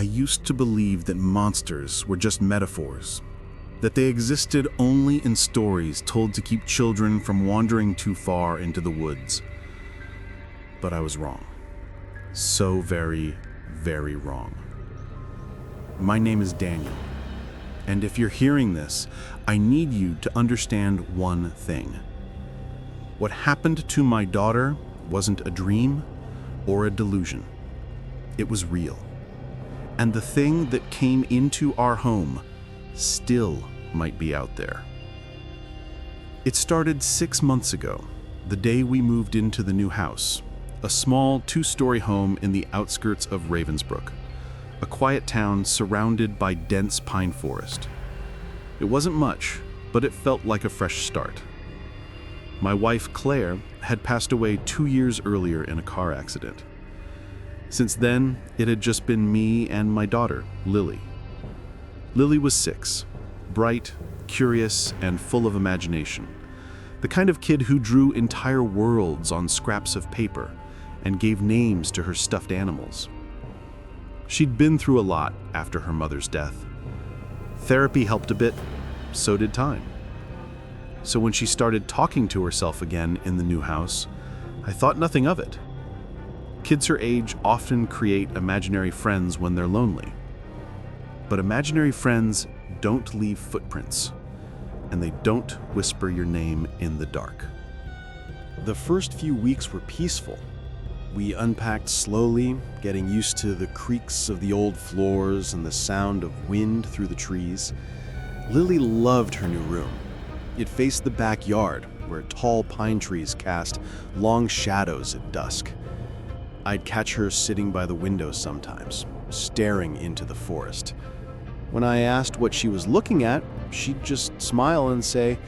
used to believe that monsters were just metaphors, that they existed only in stories told to keep children from wandering too far into the woods. But I was wrong. So very, very wrong. My name is Daniel, and if you're hearing this, I need you to understand one thing. What happened to my daughter wasn't a dream or a delusion. It was real. And the thing that came into our home still might be out there. It started 6 months ago, the day we moved into the new house, a small 2-story home in the outskirts of Ravensbrück, a quiet town surrounded by dense pine forest. It wasn't much, but it felt like a fresh start. My wife, Claire, had passed away 2 years earlier in a car accident. Since then, it had just been me and my daughter, Lily. Lily was 6, bright, curious, and full of imagination. The kind of kid who drew entire worlds on scraps of paper and gave names to her stuffed animals. She'd been through a lot after her mother's death. Therapy helped a bit, so did time. So when she started talking to herself again in the new house, I thought nothing of it. Kids her age often create imaginary friends when they're lonely. But imaginary friends don't leave footprints, and they don't whisper your name in the dark. The first few weeks were peaceful. We unpacked slowly, getting used to the creaks of the old floors and the sound of wind through the trees. Lily loved her new room. It faced the backyard, where tall pine trees cast long shadows at dusk. I'd catch her sitting by the window sometimes, staring into the forest. When I asked what she was looking at, she'd just smile and say,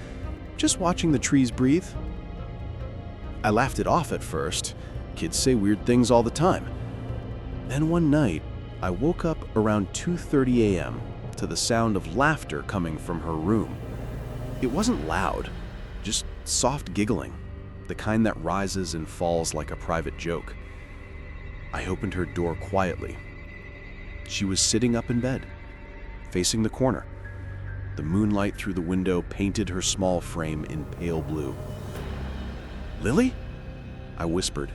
"Just watching the trees breathe." I laughed it off at first. Kids say weird things all the time. Then one night, I woke up around 2:30 a.m. to the sound of laughter coming from her room. It wasn't loud, just soft giggling, the kind that rises and falls like a private joke. I opened her door quietly. She was sitting up in bed, facing the corner. The moonlight through the window painted her small frame in pale blue. "Lily?" I whispered.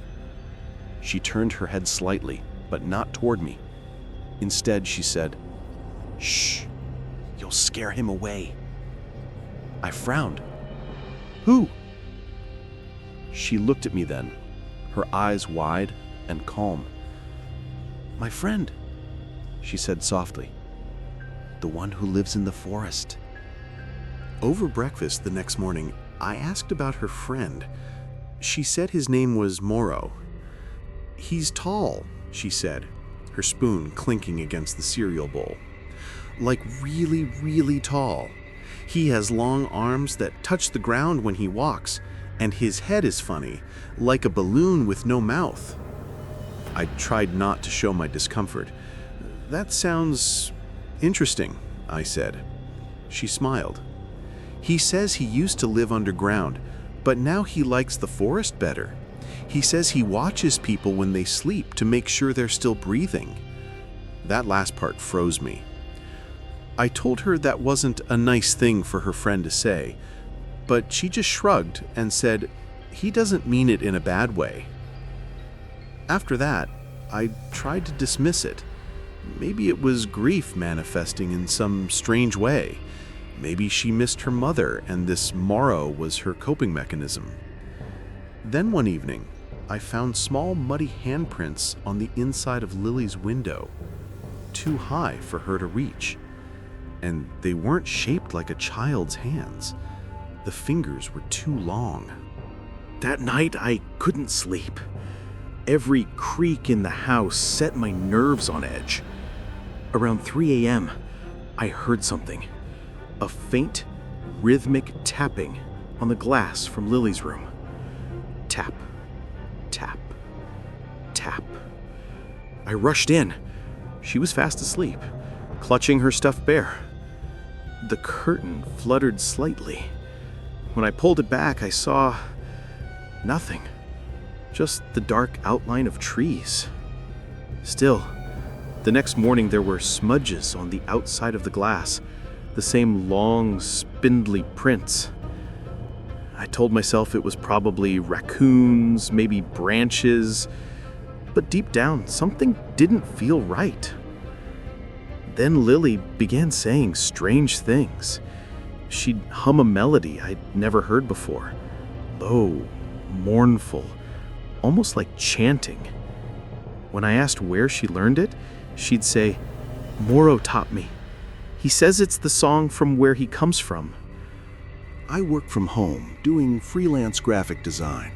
She turned her head slightly, but not toward me. Instead, she said, "Shh, you'll scare him away." I frowned. "Who?" She looked at me then, her eyes wide and calm. "My friend," she said softly. "The one who lives in the forest." Over breakfast the next morning, I asked about her friend. She said his name was Moro. "He's tall," she said, her spoon clinking against the cereal bowl. "Like really, really tall. He has long arms that touch the ground when he walks, and his head is funny, like a balloon with no mouth." I tried not to show my discomfort. "That sounds interesting," I said. She smiled. "He says he used to live underground, but now he likes the forest better. He says he watches people when they sleep to make sure they're still breathing." That last part froze me. I told her that wasn't a nice thing for her friend to say, but she just shrugged and said, "He doesn't mean it in a bad way." After that, I tried to dismiss it. Maybe it was grief manifesting in some strange way. Maybe she missed her mother and this Moro was her coping mechanism. Then one evening, I found small muddy handprints on the inside of Lily's window, too high for her to reach. And they weren't shaped like a child's hands. The fingers were too long. That night, I couldn't sleep. Every creak in the house set my nerves on edge. Around 3 a.m., I heard something. A faint, rhythmic tapping on the glass from Lily's room. Tap, tap, tap. I rushed in. She was fast asleep, clutching her stuffed bear. The curtain fluttered slightly. When I pulled it back, I saw nothing. Just the dark outline of trees. Still, The next morning there were smudges on the outside of the glass, the same long, spindly prints. I told myself it was probably raccoons, maybe branches, but deep down, something didn't feel right. Then Lily began saying strange things. She'd hum a melody I'd never heard before, low, mournful, almost like chanting. When I asked where she learned it, she'd say, "Moro taught me. He says it's the song from where he comes from." I work from home, doing freelance graphic design.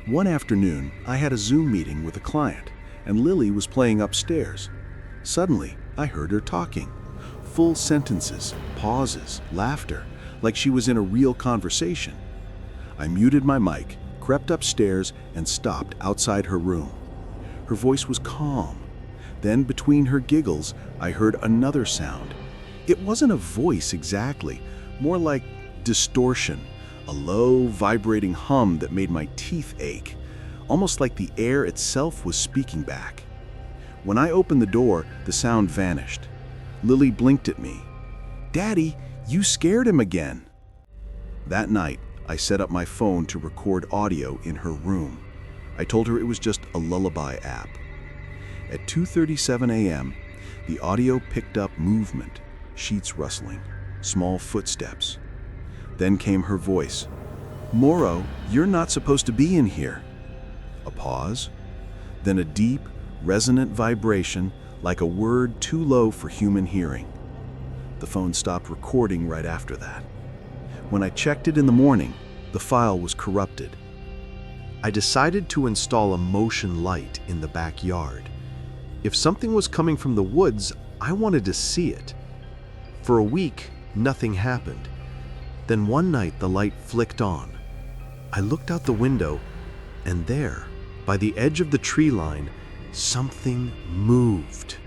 One afternoon, I had a Zoom meeting with a client, and Lily was playing upstairs. Suddenly, I heard her talking. Full sentences, pauses, laughter, like she was in a real conversation. I muted my mic, crept upstairs, and stopped outside her room. Her voice was calm. Then, between her giggles, I heard another sound. It wasn't a voice exactly, more like distortion, a low, vibrating hum that made my teeth ache, almost like the air itself was speaking back. When I opened the door, the sound vanished. Lily blinked at me. "Daddy, you scared him again." That night, I set up my phone to record audio in her room. I told her it was just a lullaby app. At 2:37 a.m., the audio picked up movement, sheets rustling, small footsteps. Then came her voice. "Moro, you're not supposed to be in here." A pause, then a deep, resonant vibration like a word too low for human hearing. The phone stopped recording right after that. When I checked it in the morning, the file was corrupted. I decided to install a motion light in the backyard. If something was coming from the woods, I wanted to see it. For a week, nothing happened. Then one night the light flicked on. I looked out the window, and there, by the edge of the tree line, something moved.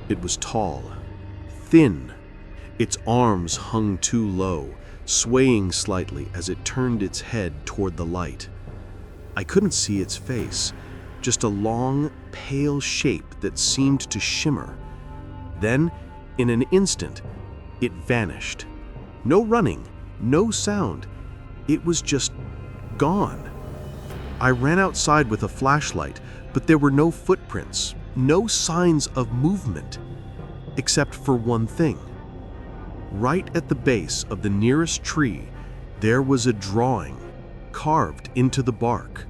It was tall, thin. Its arms hung too low, swaying slightly as it turned its head toward the light. I couldn't see its face, just a long, pale shape that seemed to shimmer. Then, in an instant, it vanished. No running, no sound. It was just gone. I ran outside with a flashlight, but there were no footprints, no signs of movement, except for one thing. Right at the base of the nearest tree, there was a drawing carved into the bark.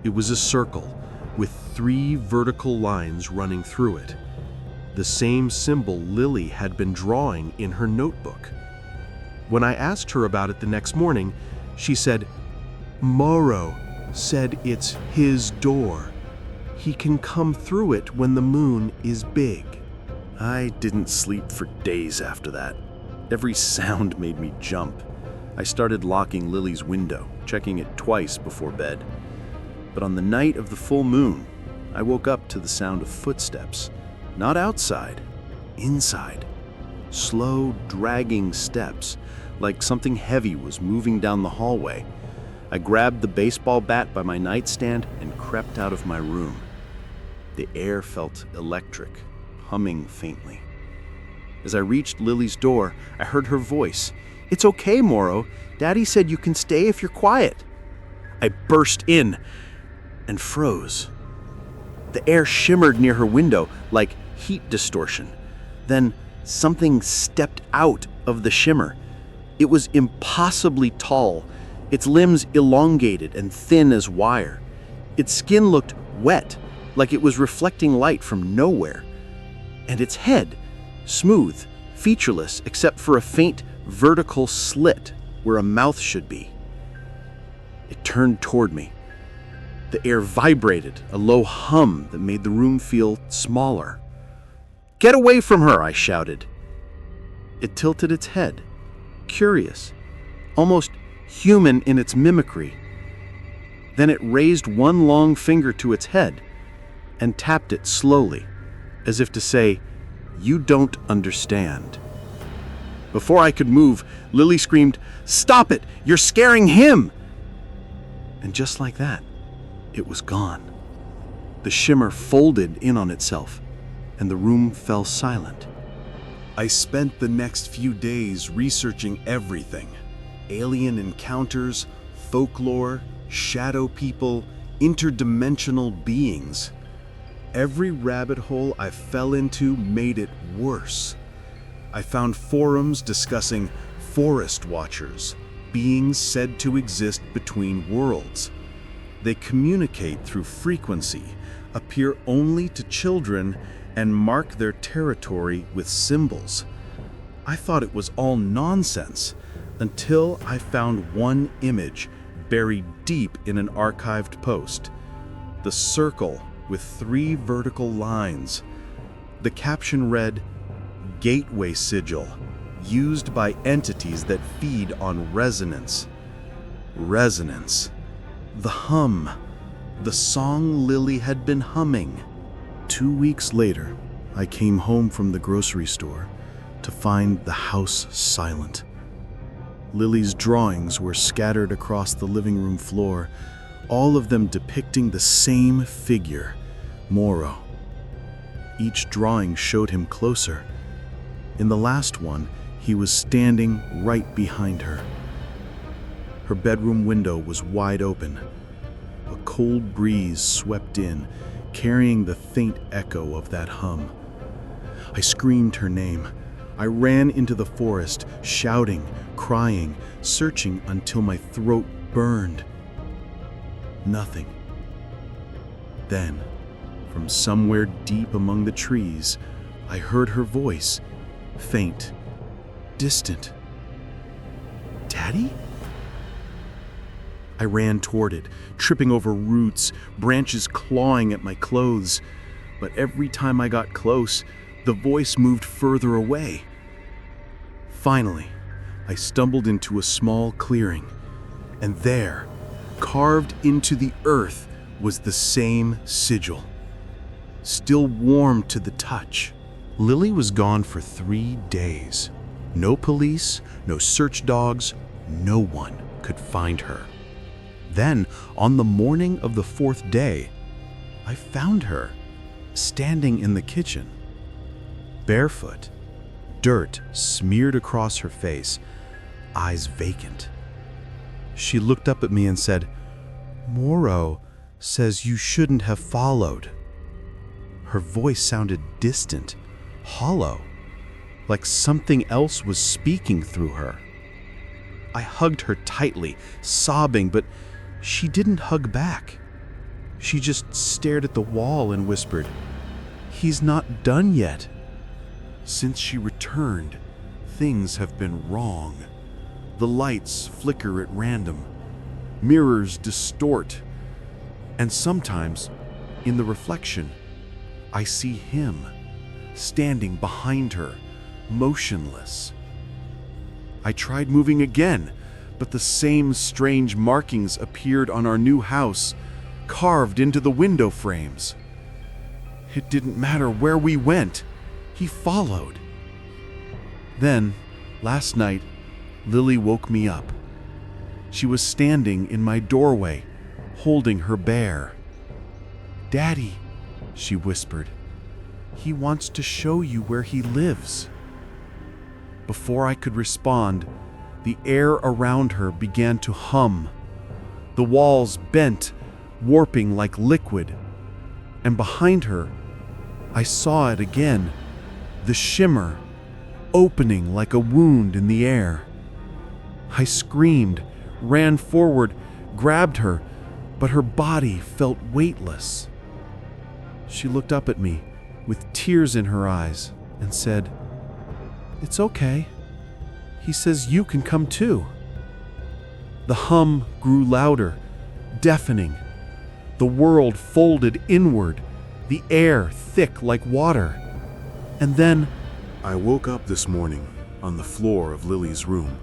It was a circle with 3 vertical lines running through it, the same symbol Lily had been drawing in her notebook. When I asked her about it the next morning, she said, "Moro said it's his door. He can come through it when the moon is big." I didn't sleep for days after that. Every sound made me jump. I started locking Lily's window, checking it twice before bed. But on the night of the full moon, I woke up to the sound of footsteps, not outside, inside. Slow, dragging steps, like something heavy was moving down the hallway. I grabbed the baseball bat by my nightstand and crept out of my room. The air felt electric, humming faintly. As I reached Lily's door, I heard her voice. "It's okay, Moro. Daddy said you can stay if you're quiet." I burst in and froze. The air shimmered near her window like heat distortion. Then something stepped out of the shimmer. It was impossibly tall, its limbs elongated and thin as wire. Its skin looked wet, like it was reflecting light from nowhere. And its head, smooth, featureless except for a faint vertical slit where a mouth should be. It turned toward me. The air vibrated, a low hum that made the room feel smaller. "Get away from her!" I shouted. It tilted its head, curious, almost human in its mimicry. Then it raised one long finger to its head and tapped it slowly, as if to say, "You don't understand." Before I could move, Lily screamed, "Stop it! You're scaring him!" And just like that, it was gone. The shimmer folded in on itself, and the room fell silent. I spent the next few days researching everything: alien encounters, folklore, shadow people, interdimensional beings. Every rabbit hole I fell into made it worse. I found forums discussing forest watchers, beings said to exist between worlds. They communicate through frequency, appear only to children, and mark their territory with symbols. I thought it was all nonsense until I found one image buried deep in an archived post. The circle with 3 vertical lines. The caption read, "Gateway sigil, used by entities that feed on resonance." Resonance. The hum. The song Lily had been humming. 2 weeks later, I came home from the grocery store to find the house silent. Lily's drawings were scattered across the living room floor, all of them depicting the same figure, Morrow. Each drawing showed him closer. In the last one, he was standing right behind her. Her bedroom window was wide open. A cold breeze swept in, carrying the faint echo of that hum. I screamed her name. I ran into the forest, shouting, crying, searching until my throat burned. Nothing. Then, from somewhere deep among the trees, I heard her voice, faint, distant. "Daddy?" I ran toward it, tripping over roots, branches clawing at my clothes. But every time I got close, the voice moved further away. Finally, I stumbled into a small clearing, and there, carved into the earth, was the same sigil, still warm to the touch. Lily was gone for 3 days. No police, no search dogs, no one could find her. Then, on the morning of the 4th day, I found her, standing in the kitchen. Barefoot, dirt smeared across her face, eyes vacant. She looked up at me and said, "Morrow says you shouldn't have followed." Her voice sounded distant, hollow, like something else was speaking through her. I hugged her tightly, sobbing, but she didn't hug back. She just stared at the wall and whispered, "He's not done yet." Since she returned, things have been wrong. The lights flicker at random, mirrors distort, and sometimes, in the reflection, I see him, standing behind her, motionless. I tried moving again, but the same strange markings appeared on our new house, carved into the window frames. It didn't matter where we went, he followed. Then, last night, Lily woke me up. She was standing in my doorway, holding her bear. "Daddy," she whispered, "he wants to show you where he lives." Before I could respond, the air around her began to hum. The walls bent, warping like liquid. And behind her, I saw it again, the shimmer, opening like a wound in the air. I screamed, ran forward, grabbed her, but her body felt weightless. She looked up at me with tears in her eyes and said, "It's okay. He says you can come too." The hum grew louder, deafening. The world folded inward, the air thick like water. And then I woke up this morning on the floor of Lily's room.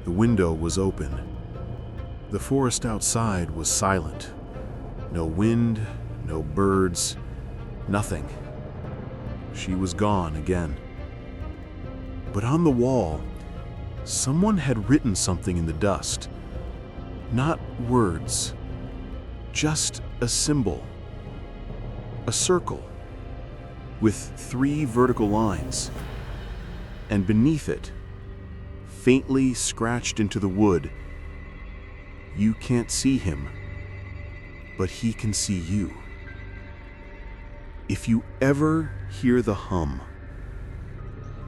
The window was open. The forest outside was silent. No wind, no birds, nothing. She was gone again. But on the wall, someone had written something in the dust. Not words, just a symbol. A circle. with 3 vertical lines. And beneath it, faintly scratched into the wood, you can't see him, but he can see you. If you ever hear the hum,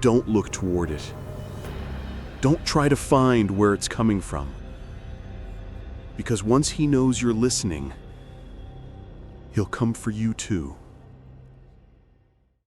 don't look toward it. Don't try to find where it's coming from. Because once he knows you're listening, he'll come for you too.